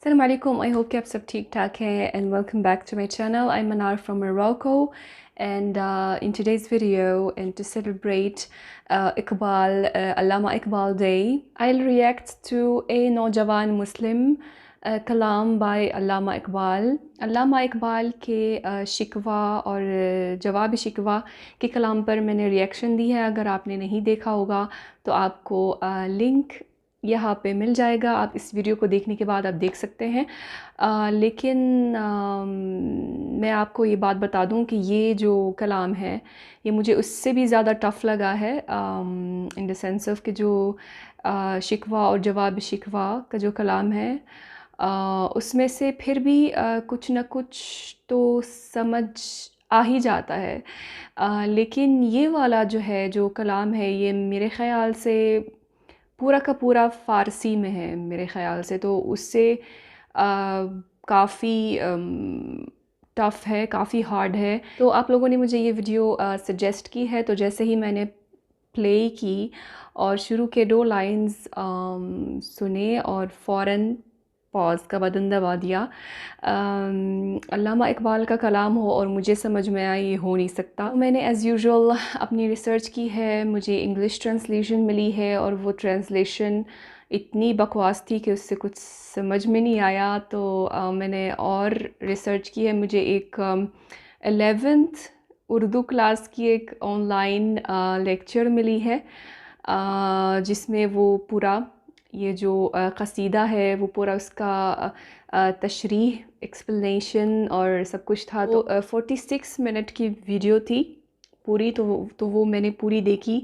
السلام علیکم. I hope کہ آپ سب ٹھیک ٹھاک ہیں and welcome back to my channel. I'm Manar from Morocco and in today's video and to celebrate Allama Iqbal Day, I'll react to a نوجوان مسلم کلام by علامہ اقبال. علامہ اقبال کے شکوہ اور جواب شکوہ کے کلام پر میں نے ریاکشن دی ہے. اگر آپ نے نہیں دیکھا ہوگا تو آپ کو لنک یہاں پہ مل جائے گا. آپ اس ویڈیو کو دیکھنے کے بعد آپ دیکھ سکتے ہیں. لیکن میں آپ کو یہ بات بتا دوں کہ یہ جو کلام ہے یہ مجھے اس سے بھی زیادہ ٹف لگا ہے ان دا سینس آف کہ جو شکوہ اور جواب شکوہ کا جو کلام ہے اس میں سے پھر بھی کچھ نہ کچھ تو سمجھ آ ہی جاتا ہے. لیکن یہ والا جو ہے جو کلام ہے یہ میرے خیال سے پورا کا پورا فارسی میں ہے میرے خیال سے, تو اس سے کافی ٹف ہے, کافی ہارڈ ہے. تو آپ لوگوں نے مجھے یہ ویڈیو سجیسٹ کی ہے, تو جیسے ہی میں نے پلے کی اور شروع کے 2 لائنز سنے اور فوراً پاز کا بٹن دبا دیا. علامہ اقبال کا کلام ہو اور مجھے سمجھ میں آئے یہ ہو نہیں سکتا. میں نے ایز یوزول اپنی ریسرچ کی ہے, مجھے انگلش ٹرانسلیشن ملی ہے اور وہ ٹرانسلیشن اتنی بکواس تھی کہ اس سے کچھ سمجھ میں نہیں آیا. تو میں نے اور ریسرچ کی ہے. مجھے ایک 11th اردو کلاس کی ایک آن لائن لیکچر ملی ہے جس میں وہ پورا یہ جو قصیدہ ہے وہ پورا اس کا تشریح ایکسپلینیشن اور سب کچھ تھا. تو 46 منٹ کی ویڈیو تھی پوری, تو وہ میں نے پوری دیکھی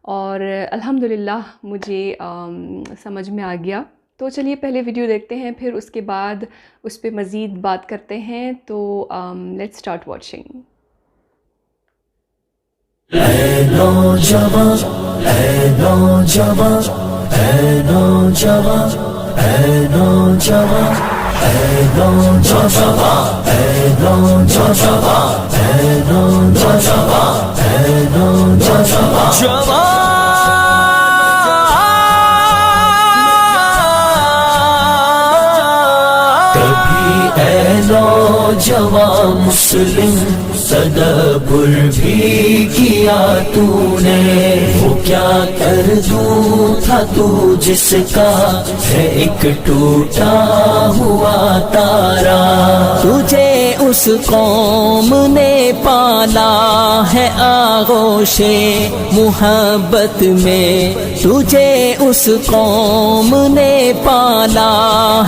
اور الحمدللہ مجھے سمجھ میں آ گیا. تو چلیے پہلے ویڈیو دیکھتے ہیں, پھر اس کے بعد اس پہ مزید بات کرتے ہیں. تو لیٹس اسٹارٹ واچنگ. اے نوجوان اے نوجوان اے نوجوان اے نوجوان اے نوجوان اے نوجوان اے نوجوان اے نوجوان کبھی اے نوجوان مسلم تدبر بھی کیا تو نے, وہ کیا کر دوں تھا تو جس کا ہے ایک ٹوٹا ہوا تارا. تجھے اس قوم نے پالا ہے آغوش محبت میں, تجھے اس قوم نے پالا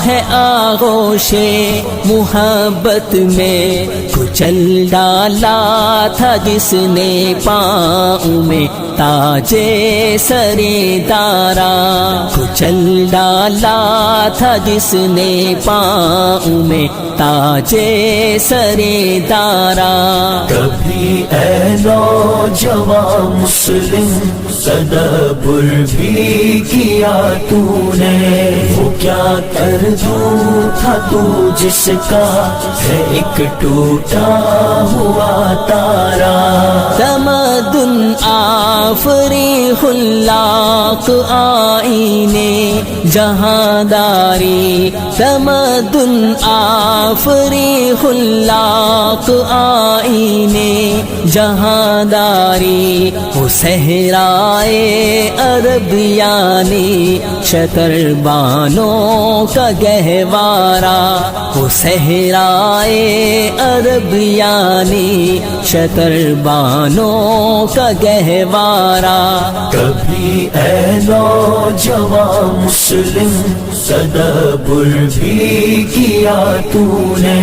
ہے آغوش محبت میں. کچل ڈالا تھا جس نے پاؤں میں تاجے سرے دارا, کچل ڈالا تھا جس نے پاؤں میں تاجے سرے دارا. کبھی اے نوجوان مسلم تدبر بھی کیا تو نے, وہ کیا کر دوں تھا تو جس کا ہے ایک ٹوٹا ہوا تارا. تمدن آفری خلاق آئینے جہانداری, تمدن آفری خلاق آئینے جہانداری. وہ صحرائے عرب یعنی شتر بانوں کا گہوارا, وہ صحرائے عرب یعنی شتر بانوں کا گہوارا. کبھی اے نوجوان مسلم تدبر بھی کیا تو نے,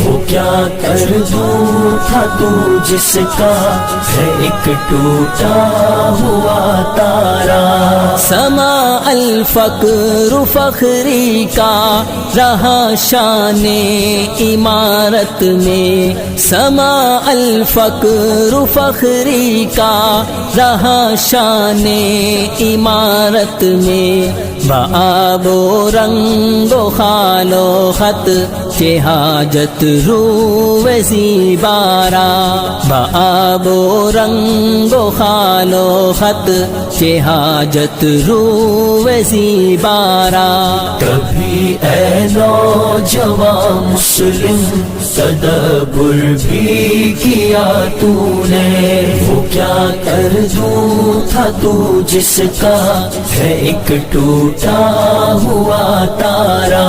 وہ کیا کر دوں تھا تو جس کا ہے ایک ٹوٹا ہوا تارا. سما الفقر فخری کا رہا شان عمارت میں, سما الفقر فخری کا رہا شان عمارت میں. بآب و رنگ و خال و خط کے حاجت رو زیبارا, بآب و رنگ و خال و خط کے حاجت رو زیبارا. کبھی اے نو نوجوان مسلم تدبر بھی کیا تو نے، وہ کیا کر دوں تھا تو جس کا ہے ایک ٹوٹا ہوا تارا۔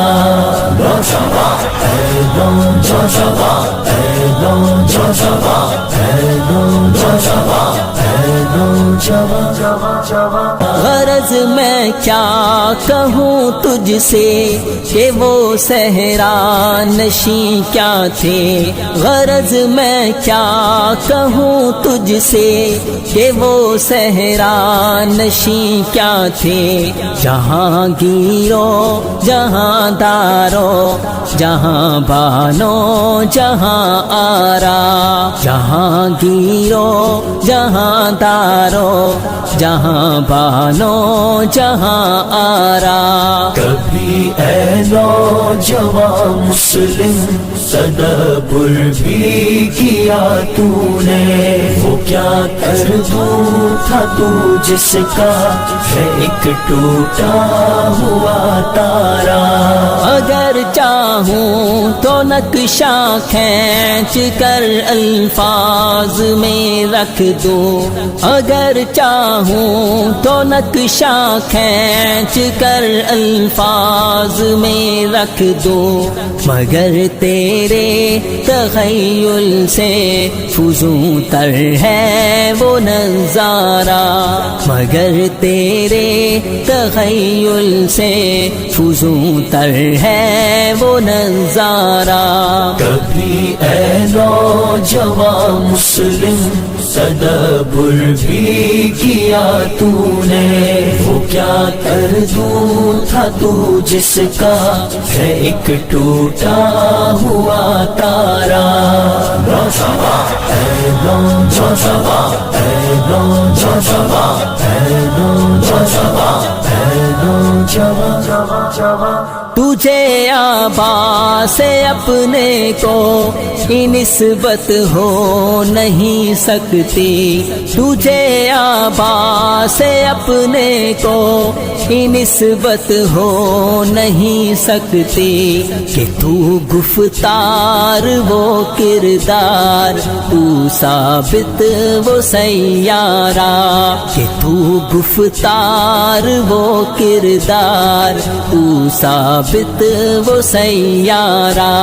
نوجوان اے نوجوان اے نوجوان اے نوجوان اے نوجوان، غرض میں کیا کہوں تجھ سے کہ وہ صحرا نشیں کیا تھے، غرض میں کیا کہوں تجھ سے کہ وہ صحرا نشیں کیا تھے، جہاں گیرو جہاں دارو جہاں بانو جہاں آرا، جہاں گیرو جہاں دارو جہاں بانو جہاں آرا۔ کبھی اے نوجوان مسلم تدبر بھی کیا تو نے، وہ کیا کر دوں تھا تو جس کا ہے ایک ٹوٹا ہوا تارا۔ اگر چاہوں تو نقشہ کھینچ کر الفاظ میں رکھ دوں، اگر چاہوں تو نقشہ کھینچ کر الفاظ میں رکھ دوں، مگر تیرے تخیل سے فزوں تر ہے وہ نظارہ، مگر تیرے تخیل سے فزوں تر ہے وہ نظارہ۔ کبھی اے نوجوان مسلم تدبر بھی کیا تو نے، وہ کیا کر دوں تھا تو جس کا ہے ایک ٹوٹا ہوا تارا۔ نوجوان اے نوجوان اے نوجوان اے نوجوان اے نوجوان، تجھے آبا سے اپنے کو کی نسبت ہو نہیں سکتی، تجھے آبا سے اپنے کو کی نسبت ہو نہیں سکتی، کہ تو گفتار وہ کردار تو ثابت وہ سیارہ، کہ تو گفتار وہ کردار تو ثابت وہ سیارہ۔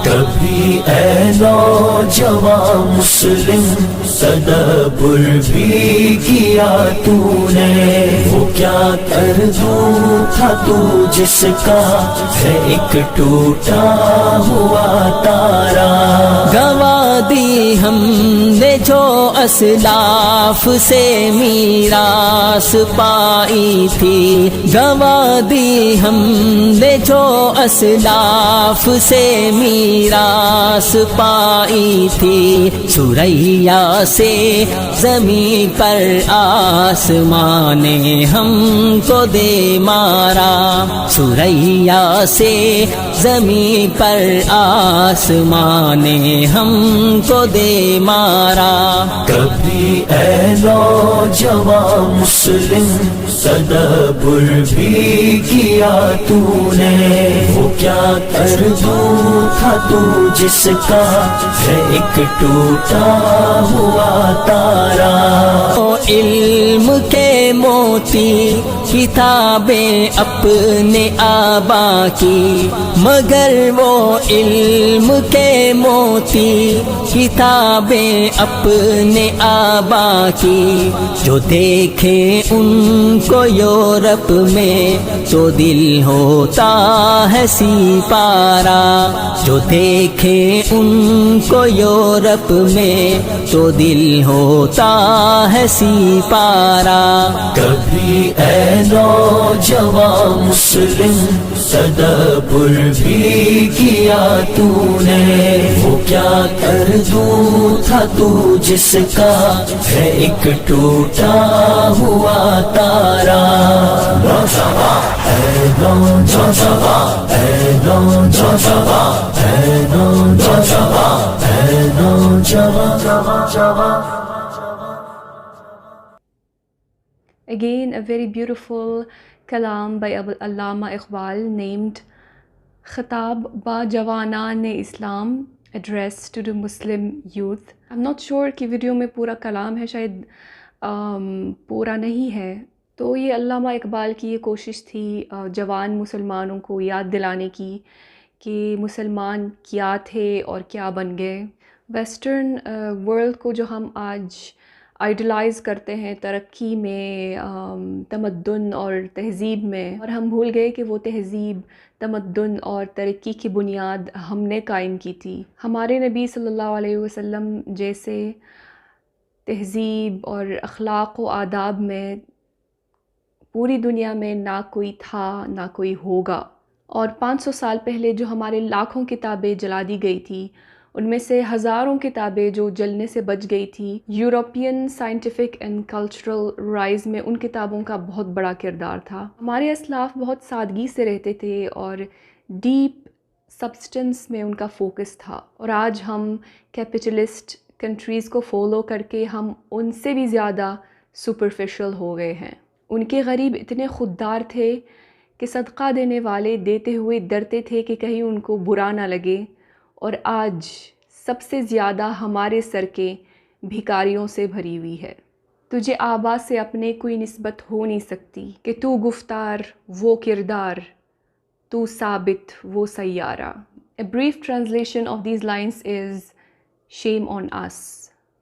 کبھی اے نوجوان مسلم تدبر بھی کیا تو نے، وہ کیا کر دوں تھا تو جس کا ہے ایک ٹوٹا ہوا تارا۔ گنوا دی ہم نے جو اسلاف سے میراث پائی تھی، گنوا دی ہم نے جو اسلاف سے میراث پائی تھی، سوریا سے زمین پر آسمان نے ہم کو دے مارا، سوریا سے زمین پر آسمان نے ہم کو دے مارا۔ کبھی اے نوجوان مسلم تدبر بھی کیا تو نے، وہ کیا کر دوں تھا تو جس کا ہے ایک ٹوٹا ہوا تارا۔ علم کے موتی کتابیں اپنے آبا کی، مگر وہ علم کے موتی کتابیں اپنے آبا کی، جو دیکھیں ان کو یورپ میں تو دل ہوتا ہے سپارہ، جو دیکھیں ان کو یورپ میں تو دل ہوتا ہے سپارہ۔ کبھی اے نوجوان مسلم تدبر بھی کیا تو نے، وہ کیا کر دوں تھا تو جس کا ہے ایک ٹوٹا ہوا تارا۔ نوجوان اے نوجوان اے نوجوان اے نوجوان اے نوجوان۔ Again, a very beautiful kalam by Allama Iqbal named خطاب با جوانان اسلام address to the Muslim youth. I am not sure کہ ویڈیو میں پورا کلام ہے، شاید پورا نہیں ہے. تو یہ علامہ اقبال کی یہ کوشش تھی جوان مسلمانوں کو یاد دلانے کی کہ مسلمان کیا تھے اور کیا بن گئے. ویسٹرن ورلڈ کو جو ہم آج آئیڈلائز کرتے ہیں ترقی میں، تمدن اور تہذیب میں، اور ہم بھول گئے کہ وہ تہذیب، تمدن اور ترقی کی بنیاد ہم نے قائم کی تھی. ہمارے نبی صلی اللہ علیہ وسلم جیسے تہذیب اور اخلاق و آداب میں پوری دنیا میں نہ کوئی تھا نہ کوئی ہوگا. اور 500 سال پہلے جو ہمارے لاکھوں کتابیں جلا دی گئی تھی، ان میں سے ہزاروں کتابیں جو جلنے سے بچ گئی تھی. European scientific and cultural rise میں ان کتابوں کا بہت بڑا کردار تھا. ہمارے اسلاف بہت سادگی سے رہتے تھے اور ڈیپ سبسٹنس میں ان کا فوکس تھا. اور آج ہم کیپٹلسٹ کنٹریز کو فالو کر کے ہم ان سے بھی زیادہ سپرفیشل ہو گئے ہیں. ان کے غریب اتنے خوددار تھے کہ صدقہ دینے والے دیتے ہوئے ڈرتے تھے کہ کہیں ان کو برا نہ لگے. اور آج سب سے زیادہ ہمارے سڑکیں بھکاریوں سے بھری ہوئی ہے. تجھے آبا سے اپنے کوئی نسبت ہو نہیں سکتی کہ تو گفتار وہ کردار، تو ثابت وہ سیارہ. A brief translation of these lines is shame on us.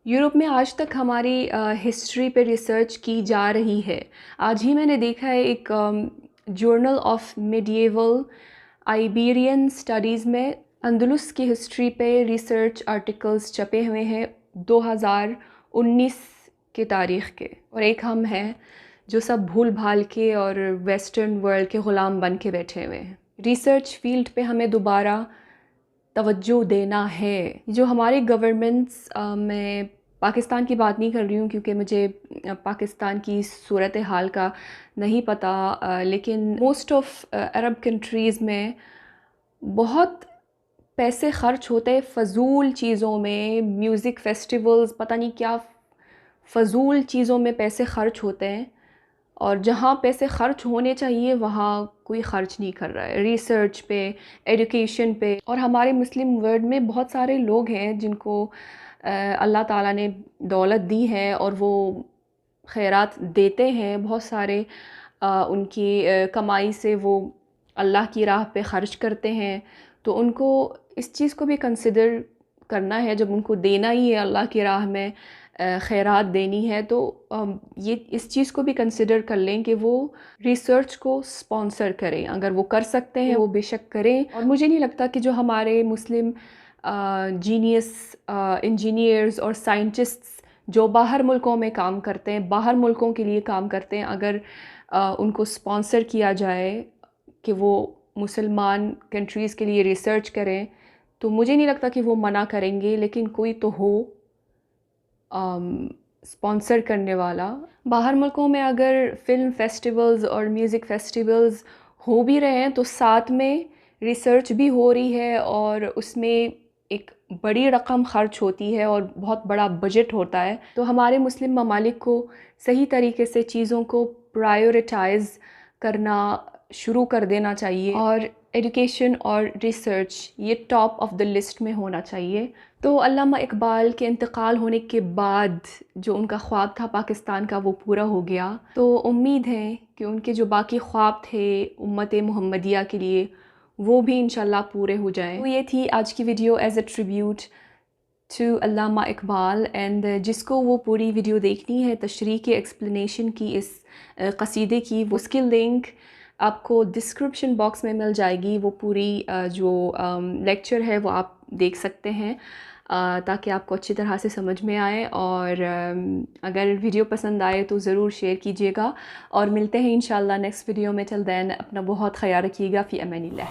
Europe میں آج تک ہماری ہسٹری پہ ریسرچ کی جا رہی ہے. آج ہی میں نے دیکھا ہے ایک جورنل آف میڈیول آئیبیرین اسٹڈیز میں اندلس کی ہسٹری پہ ریسرچ آرٹیکلز چھپے ہوئے ہیں 2019 کے تاریخ کے. اور ایک ہم ہیں جو سب بھول بھال کے اور ویسٹرن ورلڈ کے غلام بن کے بیٹھے ہوئے ہیں. ریسرچ فیلڈ پہ ہمیں دوبارہ توجہ دینا ہے. جو ہماری گورنمنٹس، میں پاکستان کی بات نہیں کر رہی ہوں کیونکہ مجھے پاکستان کی صورتحال کا نہیں پتہ، لیکن موسٹ آف عرب کنٹریز میں بہت پیسے خرچ ہوتے ہیں فضول چیزوں میں. میوزک فیسٹیولز، پتہ نہیں کیا فضول چیزوں میں پیسے خرچ ہوتے ہیں، اور جہاں پیسے خرچ ہونے چاہیے وہاں کوئی خرچ نہیں کر رہا ہے. ریسرچ پہ، ایڈوکیشن پہ. اور ہمارے مسلم ورلڈ میں بہت سارے لوگ ہیں جن کو اللہ تعالیٰ نے دولت دی ہے اور وہ خیرات دیتے ہیں. بہت سارے ان کی کمائی سے وہ اللہ کی راہ پہ خرچ کرتے ہیں. تو ان کو اس چیز کو بھی کنسیڈر کرنا ہے. جب ان کو دینا ہی ہے اللہ کی راہ میں، خیرات دینی ہے، تو یہ اس چیز کو بھی کنسیڈر کر لیں کہ وہ ریسرچ کو سپانسر کریں. اگر وہ کر سکتے ہیں وہ بے شک کریں. اور مجھے نہیں لگتا کہ جو ہمارے مسلم جینیس انجینئرز اور سائنٹسٹس جو باہر ملکوں میں کام کرتے ہیں، باہر ملکوں کے لیے کام کرتے ہیں، اگر ان کو سپانسر کیا جائے کہ وہ مسلمان کنٹریز کے لیے ریسرچ کریں، تو مجھے نہیں لگتا کہ وہ منع کریں گے. لیکن کوئی تو ہو سپانسر کرنے والا. باہر ملکوں میں اگر فلم فیسٹیولز اور میوزک فیسٹیولز ہو بھی رہے ہیں تو ساتھ میں ریسرچ بھی ہو رہی ہے، اور اس میں ایک بڑی رقم خرچ ہوتی ہے اور بہت بڑا بجٹ ہوتا ہے. تو ہمارے مسلم ممالک کو صحیح طریقے سے چیزوں کو پرائیورٹائز کرنا شروع کر دینا چاہیے، اور ایڈوکیشن اور ریسرچ یہ ٹاپ آف دا لسٹ میں ہونا چاہیے. تو علامہ اقبال کے انتقال ہونے کے بعد جو ان کا خواب تھا پاکستان کا وہ پورا ہو گیا. تو امید ہے کہ ان کے جو باقی خواب تھے امت محمدیہ کے لیے وہ بھی انشاءاللہ پورے ہو جائیں. تو یہ تھی آج کی video as a tribute to Allama Iqbal. And جس کو وہ پوری ویڈیو دیکھنی ہے تشریح کی، ایکسپلینیشن کی اس قصیدے کی، اس کی لنک آپ کو ڈسکرپشن باکس میں مل جائے گی. وہ پوری جو لیکچر ہے وہ آپ دیکھ سکتے ہیں تاکہ آپ کو اچھی طرح سے سمجھ میں آئے. اور اگر ویڈیو پسند آئے تو ضرور شیئر کیجیے گا، اور ملتے ہیں انشاءاللہ نیکسٹ ویڈیو میں. ٹل دین اپنا بہت خیال رکھیے گا. فی امان اللہ.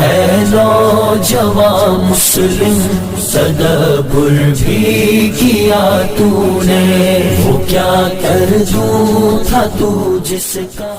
اے نوجوان مسلم تدبر بھی کیا تو نے، وہ کیا کر دوں تھا تو جس کا